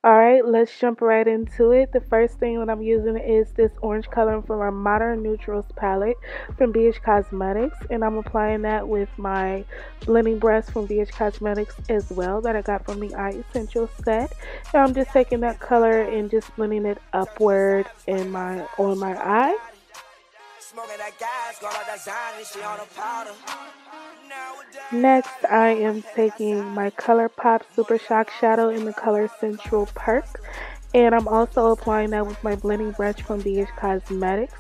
Alright, let's jump right into it. The first thing that I'm using is this orange color from our Modern Neutrals palette from BH Cosmetics. And I'm applying that with my blending brush from BH Cosmetics as well that I got from the Eye Essentials set. And I'm just taking that color and just blending it upward in on my eye. Next, I am taking my ColourPop Super Shock Shadow in the color Central Perk. And I'm also applying that with my blending brush from BH Cosmetics.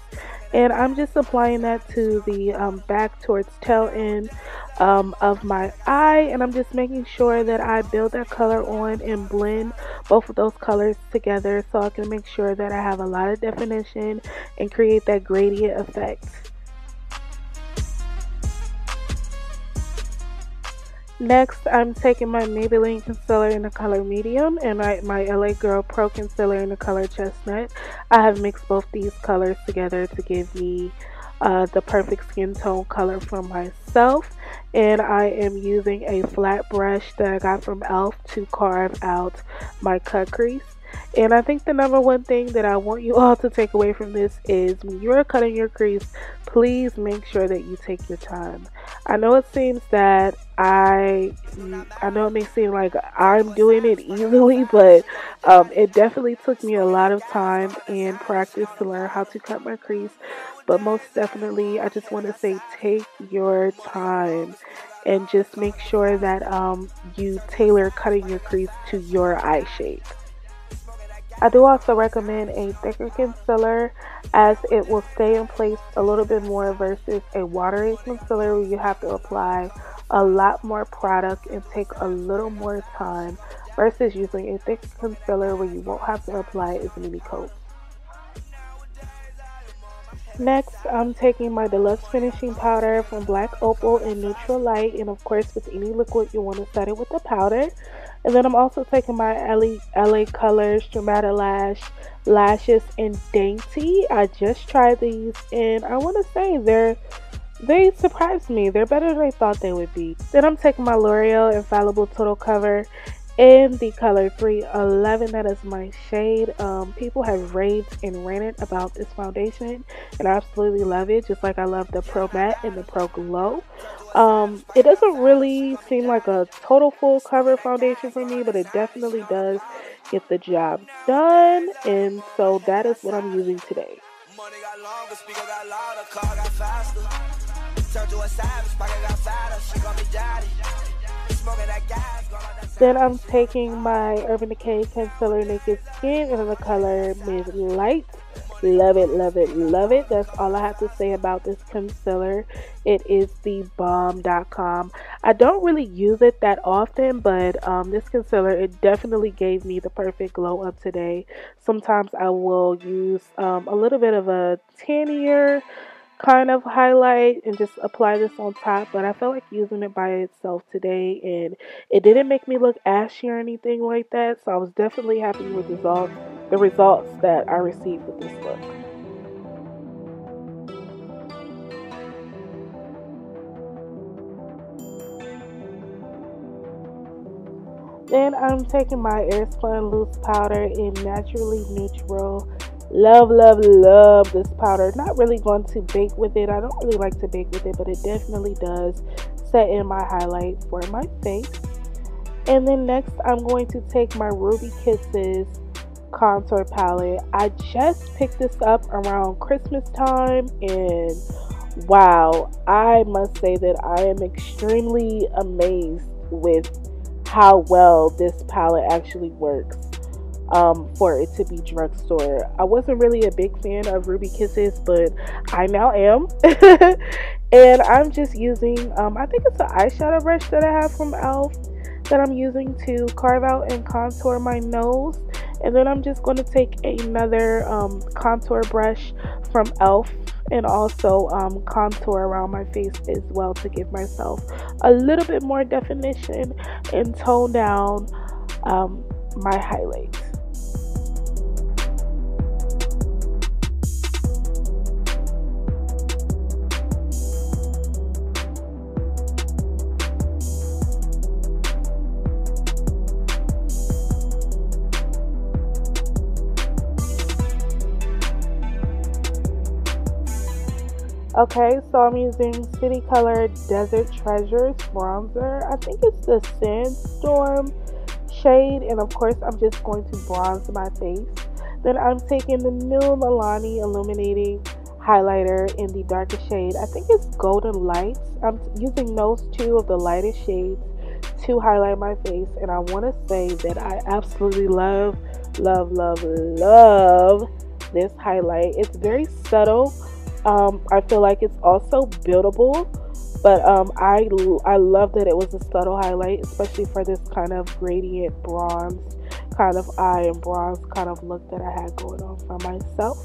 And I'm just applying that to the back towards tail end of my eye. And I'm just making sure that I build that color on and blend both of those colors together so I can make sure that I have a lot of definition and create that gradient effect. Next, I'm taking my Maybelline concealer in the color medium and my LA Girl Pro concealer in the color chestnut. I have mixed both these colors together to give me the perfect skin tone color for myself. And I am using a flat brush that I got from e.l.f. to carve out my cut crease. And I think the number one thing that I want you all to take away from this is when you're cutting your crease, please make sure that you take your time. I know it seems that I know it may seem like I'm doing it easily, but it definitely took me a lot of time and practice to learn how to cut my crease. But most definitely, I just want to say take your time and just make sure that you tailor cutting your crease to your eye shape. I do also recommend a thicker concealer as it will stay in place a little bit more versus a watery concealer where you have to apply a lot more product and take a little more time versus using a thick concealer where you won't have to apply as many coats. Next, I'm taking my Deluxe Finishing Powder from Black Opal in Neutral Light, and of course with any liquid you want to set it with the powder. And then I'm also taking my LA Colors Stromata Lashes in Dainty. I just tried these and I want to say they surprised me. They're better than I thought they would be. Then I'm taking my L'Oreal Infallible Total Cover in the color 311. That is my shade. People have raved and ranted about this foundation and I absolutely love it, just like I love the Pro Matte and the Pro Glow. It doesn't really seem like a total full cover foundation for me, but it definitely does get the job done, and so that is what I'm using today. Then I'm taking my Urban Decay Concealer Naked Skin in the color Mid Light. Love it, love it, love it. That's all I have to say about this concealer. It is the bomb.com. I don't really use it that often, but this concealer, it definitely gave me the perfect glow up today. Sometimes I will use a little bit of a tannier kind of highlight and just apply this on top, but I felt like using it by itself today and it didn't make me look ashy or anything like that, so I was definitely happy with the results that I received with this look. Then I'm taking my Airspun Loose Powder in Naturally Neutral. Love, love, love this powder. Not really going to bake with it. I don't really like to bake with it, but it definitely does set in my highlight for my face. And then next, I'm going to take my Ruby Kisses contour palette. I just picked this up around Christmas time, and wow, I must say that I am extremely amazed with how well this palette actually works. For it to be drugstore. I wasn't really a big fan of Ruby Kisses, but I now am. And I'm just using, I think it's an eyeshadow brush that I have from e.l.f. that I'm using to carve out and contour my nose. And then I'm just going to take another contour brush from e.l.f. and also contour around my face as well to give myself a little bit more definition and tone down my highlights. Okay, so I'm using City Color Desert Treasures bronzer. I think it's the Sandstorm shade, and of course I'm just going to bronze my face. Then I'm taking the new Milani Illuminating highlighter in the darkest shade. I think it's Golden Lights. I'm using those two of the lightest shades to highlight my face, and I want to say that I absolutely love, love, love, love this highlight. It's very subtle. I feel like it's also buildable, but I love that it was a subtle highlight, especially for this kind of gradient bronze kind of eye and bronze kind of look that I had going on for myself.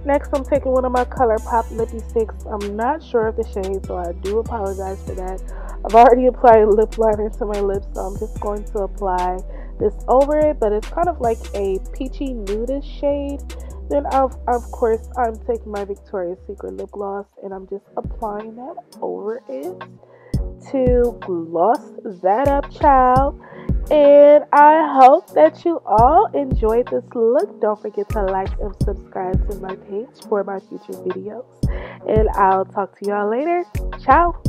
Next, I'm taking one of my ColourPop lippy sticks. I'm not sure of the shade, so I do apologize for that. I've already applied lip liner to my lips, so I'm just going to apply this over it, but it's kind of like a peachy nudish shade. Then, of course, I'm taking my Victoria's Secret lip gloss, and I'm just applying that over it to gloss that up, child. And I hope that you all enjoyed this look. Don't forget to like and subscribe to my page for my future videos. And I'll talk to y'all later. Ciao.